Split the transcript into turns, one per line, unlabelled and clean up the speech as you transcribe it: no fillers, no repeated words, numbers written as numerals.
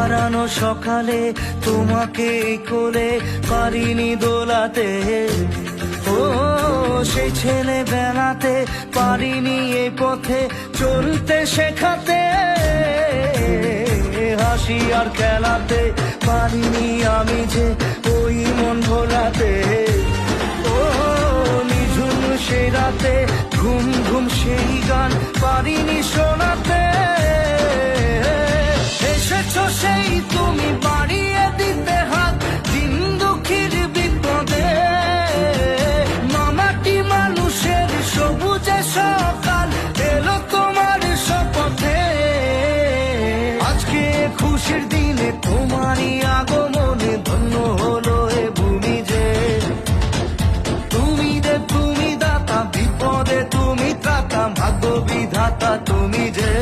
হারানো সকালে তোমাকে কোলে পারিনি দোলাতে, ও সেই ছেলে বেলাতে পারিনি এই পথে চলতে শেখাতে, হাসি আর খেলাতে পারিনি আমি যে ওই মন ভোলাতে, ও নিঝুম সেই রাতে ঘুম ঘুম সেই গান পারিনি শোনাতে। এসেছো সেই তুমি বাড়িয়ে দিতে হাত দিন দুঃখীর বিপদে, মামাটি মানুষের সবুজে সকাল এলো তোমার শপথে। আজকে খুশির দিনে তোমারই আগমনে ধন্য হলো এ ভূমি যে, তুমি দাতা বিপদে তুমি ত্রাতা, ভাগ্য বিধাতা তুমি যে।